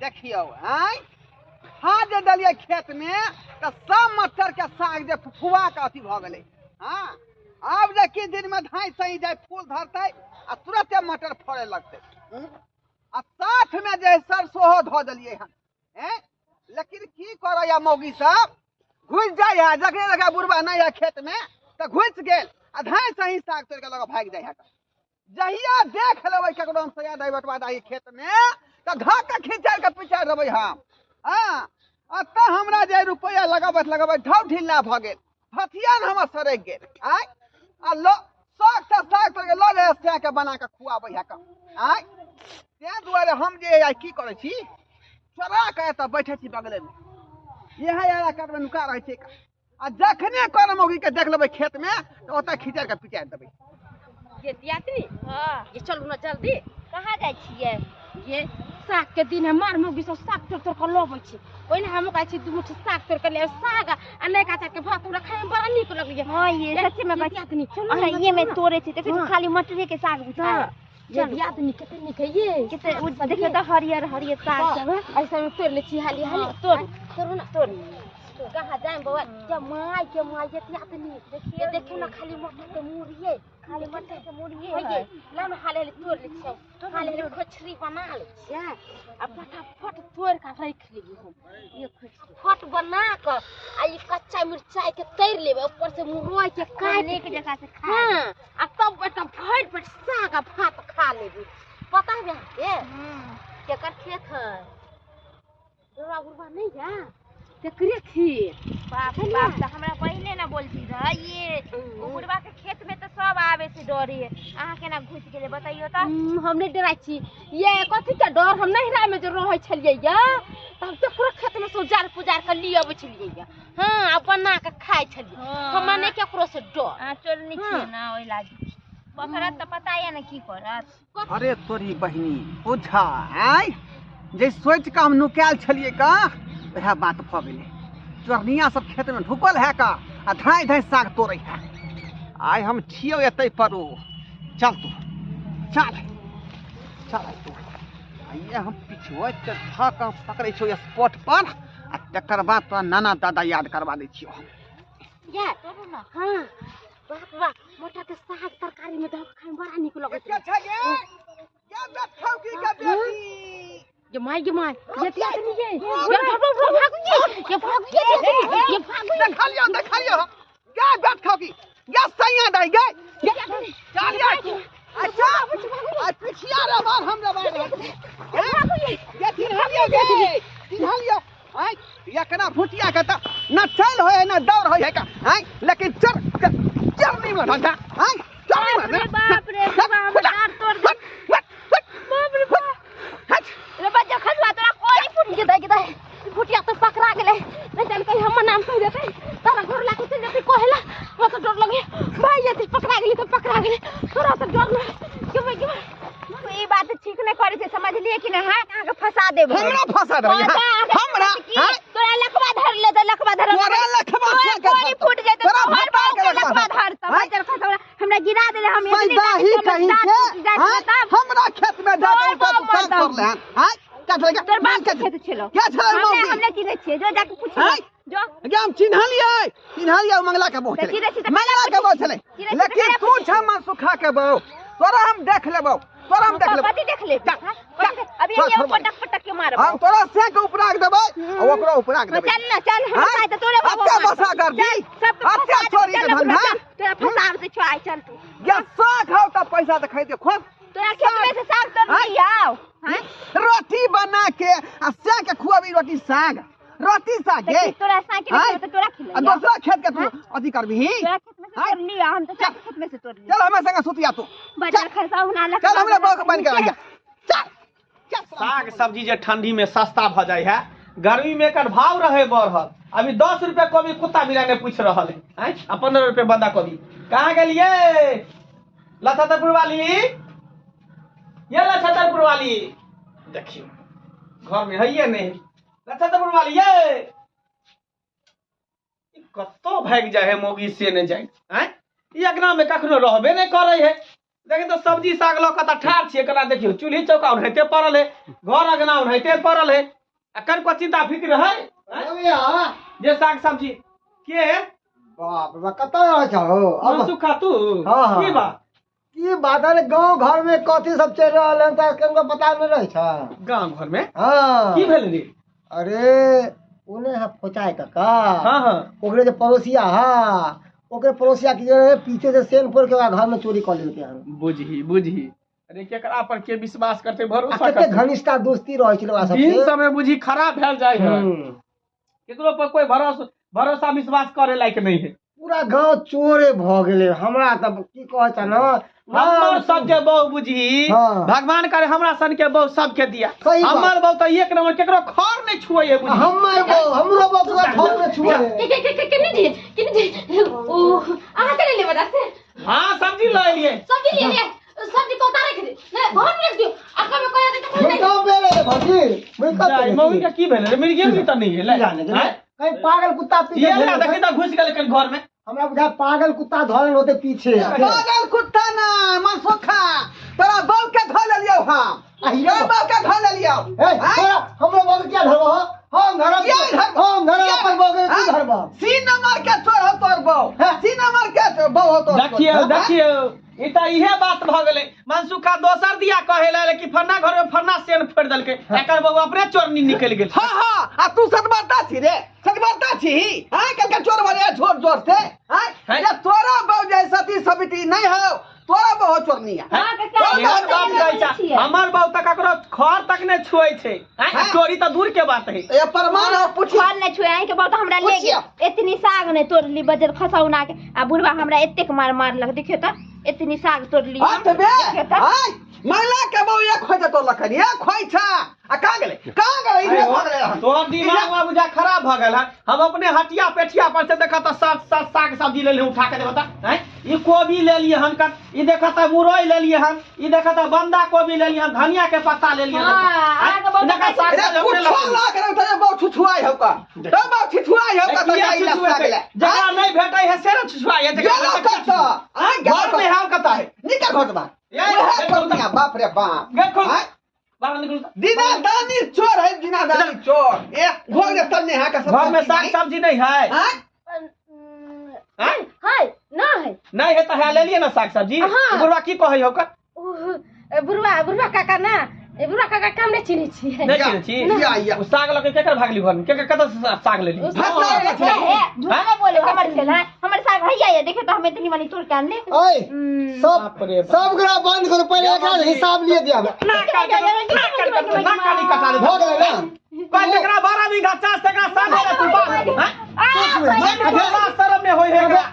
देखियो खाद जे दलिए खेत में तो सब मटर के साग जे फुआ के अथी भ गेलै। हाँ अब जे किछ दिन में धान सही जाए फूल धरते आ तुरंते मटर फड़े लगते। आ साथ में जे सरसों धो दिलिए हन लेकिन की करो या मौगी सब घुस जाए है जखने लगा बुढ़वा नहीं है खेत में तो घुस गेल आ धान सही साग तोड़ के लगा भाग जाए है। जहिया देख लेबै ककरो हम सया दाई बटवा दाई खेत में तो धऽ के खींचा के पीछा देबै हम। हाँ अतः हमरा जे रुपया लगाबैत ढौ ढिल्ला भ गेल हथिया न हमर सड़क गेल आ लो साग तोड़ के लऽ ले से के बना के खुआबै है कम तें दुआरे हम जे आइ की करै छी चोरा के एतऽ बैठे छी बगले में यह यारा करबै नुका रहै छै आ जखने कर मौगी के देख लेबै खेत में तो ओतऽ खींचा के पीछा देबै। ये दियातनी ये चलू ना जल्दी कहाँ जाइ छियै ये साग के दिन है मार मौगी सब साग तोड़ के लबै छी ओइने हम कहै छी दू मुट्ठी साग तोड़ के ले साग आ नै काचा के भात हमरा खाए में बड़ा नीक लगैया। हां ये सच्ची में दियातनी चलू ये में तोड़े छी देखै छी खाली मटरे के साग बुझा ये दियातनी कितने नीक है ये कितने देखिए तो हरियर हरियर साग सब है ऐसा में तोड़ ले छी हाली हाली तोड़ ना तोड़ कहाँ जाए बउआ के माय ये दियातनी देखिए देखो ना खाली मटर के मुड़िए खाली मटर के मुड़िए है ला ना हाले तोड़ ले छी हाले खोछरी बना ले छी आ फटाफट तोड़ के रख ली हम ये फट बना के आ ये कच्चा मिर्चाई के तैर लेबे ऊपर से मुरई के काट के जगह से खा हां आ तब बेटा भर पेट साग आ भात खा लेबे पता है केकर खेत है डोरा बुरबा नहीं जा तेकरे खेत बाप बाप तो हमरा पहले ना बोलती रह ये बुढ़वा के खेत में तो सब आवे से डरे अहाँ केना घुस गेले बताइयो त हम नहीं डराई छी ये कथि के डर हम नहिरा में जो रहै छलिए या तब तो पूरा खेत में सो जार पुजार के लिए आबै छलिए या हां आ बना के खाइ छलिए हम ने केकरो से डर आ चोरनी छी ना ओइ लागी बकरा त पता है ना की करत। अरे तोरी बहिनी बुझा जे सोच के हम नुकाल छलिए का वह बात भ गेलै चोरनिया सब खेत में ढुकल है का आ धाई धाई साग तोड़े है। आइ हम छियो एतै परो चल तू चल चल तू ये हम पिछुआ के था का पकड़े छो स्पॉट पर आ तकर बाद तो नाना दादा याद करवा दै छियो या तोरो ना हां बाप बा मोटा के साग तरकारी में धक खाए बड़ा नीक लगै छै क्या बात खाऊ की का बेटी ये माय ये दियातनी ये भाग देखा लियो क्या बात खाओ की या सैया दाई गए चल या अच्छा आ पिछिया रे बार हम रे बार ये चिन्हा लियो आई या कना फुटिया के त ना चल होय ना दौड़ होय का आई लेकिन चल नहीं मार ढंगा आई चल नहीं मार बाप रे हम डार तोड़ दे बाप रे बाप रे बच्चा खसवा तोरा कोई फुट गदा फुटिया तो पकड़ा गेले नहीं जान कहीं हम नाम कह देते तारा घर ला के चल जाते कोहला वो तो डर लगे भाई ये पकड़ा गेली थोड़ा सा डर क्यों ई बात ठीक नहीं करे से समझ लिए कि ना हां कहां के फंसा देबो हमरा फंसा दे हमरा तोरा लखवा धर ले तो लखवा धर तोरा लखवा से कोई फूट जाए तो हर बार के लखवा धर तब बचर खसवा हमरा गिरा दे हम ही कहीं से हमरा खेत में डाल तो सब कर ले हां क्या चलेगा तोर बाप के खेत छलो क्या चला हमने चिन्हे छे जो जाके पूछिए जो क्या हम चिन्हलिए मंगला के बहुत चले लेकिन तू छमा सुखा के बो तोरा हम देख लेबो पति देख ले अभी ये पटक के मारब हम तोरा से के ऊपर आग देबै आ ओकरा ऊपर आग देबै चल हम खाए त तोरे बाबा अच्छा बसा कर दी अच्छा छोरी के धंधा तोरा फसार दे छो आई चल तू या साग हो त पैसा त खाइ दे खोद तोरा खेत में से साग तोड़ नहीं आओ हैं रोटी बना के आ से के खुआबी रोटी साग ये तोरा साग के तो तोरा खिले आ दूसरा खेत के तू अथी करबी तोरा खेत में से तोड़ लिया हम तो खेत में से तोड़ लिया चल हमें संग सुतिया तू बाजार खरसा उना लग चल हमरा बाग बन के आ जा चल साग सब्जी जे ठंडी में सस्ता भ जाय है गर्मी में एकर भाव रहे बढ़ल अभी 10 रुपए कभी कुत्ता बिना ने पूछ रहल है 15 रुपए बंदा कभी कहां गेलिए लछतरपुर वाली ये लछतरपुर वाली देखियो घर में है नहीं लछतरपुर वाली ये कत्तो भाग जाए है मोगी से ने जाए हैं ई अगना में कखनो रहबे नहीं करे है लेकिन तो सब्जी साग लौका त ठार छियै कना देखियो चूल्ही चौका उन्हते पड़ल है घर अगना उन्हते पड़ल है अकर को चिंता फिक्र है जे साग सब्जी के बाप रे कतऽ रह छहो अब सुखा तू हाँ। की बात की बात अरे गांव घर में कथी सब चल रहल है त केनको पता नहीं रहे छ गांव घर में हां की भेल रे अरे ओने है फोचाए काका हां हां ओकरे जे पड़ोसिया हा ओकरे पड़ोसिया की जे पीछे से सेन फोड़ के ओकरा घर में चोरी कर लेलके हन बुझी अरे केकरा पर के विश्वास करते भरोसा कते करते घनिष्ठता दोस्ती रहै छलै ओकरा दिन सबसे समय बुझी खराब भेल जाय है केकरो पर कोई भरोसा विश्वास करे लायक नहीं है पूरा गांव चोरे भ गेले हमरा त की कहै छ न हमर सबके बहु बुझी हाँ। भगवान करे हमरा सन के बहु सबके दिया सही बात। हमर बहु तो एक नंबर केकरो खर नहीं छुए है बुझी हमरो बबुआ ठोक में छुआ किने जी ओ आहा करे ले बता से हां सब्जी ले लिए सब्जी ले सब्जी को उतारे के ने घर में रख दियो आका में कोई तो मैं कब बेले भजी मैं जाय कब मौगी का की भेल रे मेरी गेम भी तो नहीं है ले हैं? कहीं पागल कुत्ता पीछे ये ना देखी तो घुस गेल कन घर में हमरा बुझा पागल कुत्ता धरन होते पीछे पागल कुत्ता ना मनसुखा तोरा बल के धो लेलियो हम अहियो। ये बल के धो लेलियो ए तोरा हमरो बग क्या धरबो हम धरब क्या धरबो? हम धरब अपन बग की धरबो सी नंबर के चोर हो तोर बौ हाँ। सी नंबर के बौ हो तोर देखियो ई त इहे बात भ गेलै मनसुखा दोसर दिया कहे ला कि फन्ना घर में फन्ना सेन फोड़ देलकै एकर बहू अपने चोरनी निकल गेल हाँ हाँ आ तू सतबरता छी रे सतबरता छी हाँ कल के चोर बने जोर जोर से हाँ हैं? ये तोरा बौ जैसा ती सबिती नहीं हो तोरा बौ चोरनिया हां के एहन बात कहै छै हमर बहु त ककरो खर तक ने छुए छै हैं? हाँ। चोरी त दूर के बात है ये प्रमाण हो पूछी छाल ने छुए आई के बहुत हमरा ले पूछियो। गए इतनी साग ने तोड़ली बजर खसौना के आ बुढ़वा हमरा एतेक मारलक देखियो त इतनी साग तोड़ली हाथ बे हाँ महिला के बौ एक खोज तो लखन एक खोज छा आ कहाँ गेले इधर भाग ले रहन। तोहर दिमाग में बुझा खराब भ गेल है हम अपने हटिया पेठिया पर से देखा त साग सब्जी ले उठा के देखा हैं ई कोबी ले लिए हन का ई देखा त मुरई ले लिए हन ई देखा त बंदा कोबी ले लिए हन धनिया के पत्ता ले लिए हाँ, आगे बहुत देखा साग अरे सब्जी हमने कुछ लाग रहे तो बौ छुछुआई हो का तो बौ छुछुआई हो का तो जाई ला गेले जगह नहीं भेटै है से छुछुआ ये गेलो कत आ घर में हाल कता है निकल घर बा ये ये चोरनिया बाप रे बाप गेट खोल हाँ? बाहर निकल दीना दानी चोर है दीना दानी चोर ए घोर के तन्ने हा का सब घर में साग सब्जी नहीं है हां हैं? हाय ना है नहीं है तो है ले लिए ना साग सब्जी हाँ। बुढ़वा की कहै हो का बुढ़वा काका ना ए बुढ़वा काका काम नहीं चिन्है छियै नहीं चिन्है छी या उ साग लके केकर भागली घर में केकर कत साग ले ली झूठा बोले हमर खेला हमर साग भैया ये देखे तो हम इतनी वाली तोड़ के आन ले ओए सब बाप रे बाप। सब गरा बंद करो पहले एकरा हिसाब लिए दिया ना काली कटा ले हो गेलै ना कोई जकरा 12 बीघा चास तकरा साग है तू बात हैं मैं भेला शर्म में होई है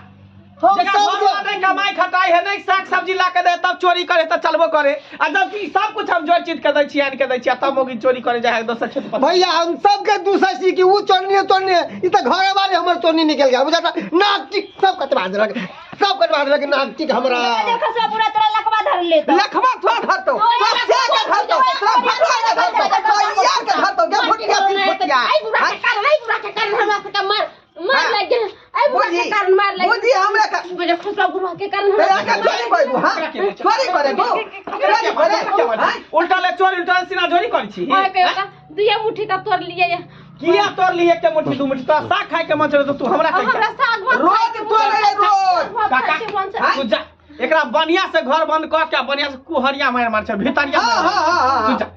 हम जगह सब भगवान नहीं कमाई खटाई है नहीं साग सब्जी ला के दे तब चोरी करे तब चलबो करे आ जबकि सब कुछ हम जोड़ चीज के दै छी आन के दै छी तब मोगी चोरी करे जाए दोसर क्षेत्र पर भैया हम सबके दूसरा सी की वो चोरनी ई त घरे वाले हमर चोरनी निकल गया बुझा नाक टिक सब कटवा देलक नाक टिक हमरा देखो सब पूरा तेरा लकवा धर ले तो लखवा थोड़ा धरतो तो से के धरतो तोरा भटवा के धरतो तो यार के धरतो के फुटिया फुटिया आई बुढ़ा के कारण हमरा से मार लग गेल आई बुढ़ा के कारण मार लग बुद्धि हमरा का मेरे खुसरा बुढ़ा के कारण तेरा का चोरी कोई हां चोरी करे गो चोरी करे उल्टा ले चोरी उल्टा सीना चोरी करै छी हाय पे दुए मुट्ठी त तोड़ लिए किया तोड़ ली एक के मुट्ठी दू मुट्ठी तो साग खाए के मन छले तो तू हमरा कह हमरा साग रोज तोड़े रोज काका तू जा एकरा बढ़िया से घर बंद कर के बढ़िया से कुहरिया मार छ भीतरिया हां तू जा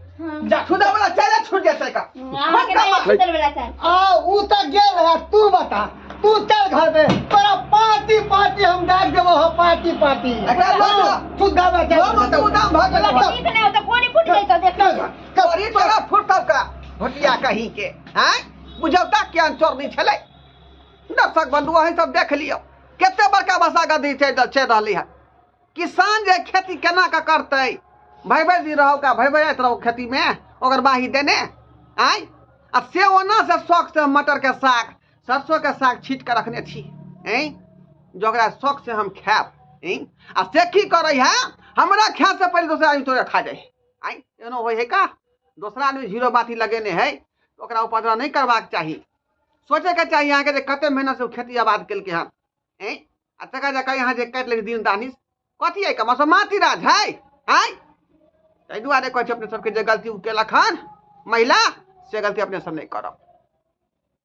जा खुदा वाला चले छूट जाते का आके नहीं खुदल बेला चाहे आ ऊ त गेल है तू बता तू चल घर में तोरा पार्टी हम डाक देबो हो पार्टी एकरा लो तू गावा दोनों तो उदाम भाग गेल ठीक नहीं होता कोनी फूट गई तो देख लो चोरी तोरा फुटब का भटिया कहीं के हैं बुझौता के चोर नहीं छले दर्शक बंधु है सब देख लियो केते बड़का भाषा गद्दी चल रहली है किसान जे खेती केना का करते भैया जी रहो का भैया रहो खेती में ओकर बाही देने आय आ से ओना से शौक से मटर के साग सरसों के साग छीट के रखने छी हैं जोकरा शौक से हम खाब हैं आ से की करे है हमरा खाए से पहले दूसरा आदमी तोरे खा जाए आय एनो होय है का दूसरा आदमी जीरो बाती लगेने है तो ओकरा उपद्रव नहीं करबाक चाहिए सोचे के चाहिए यहाँ के जे कते मेहनत से खेती आबाद केलकै हन हैं आ तका जका यहाँ जे काट ले दिन दानिश कथी है कमा माती राज है आय ताहि दुआरे कहै छै अपने सबके जे गलती उ केलक हन महिला से गलती अपने सब नहीं करब।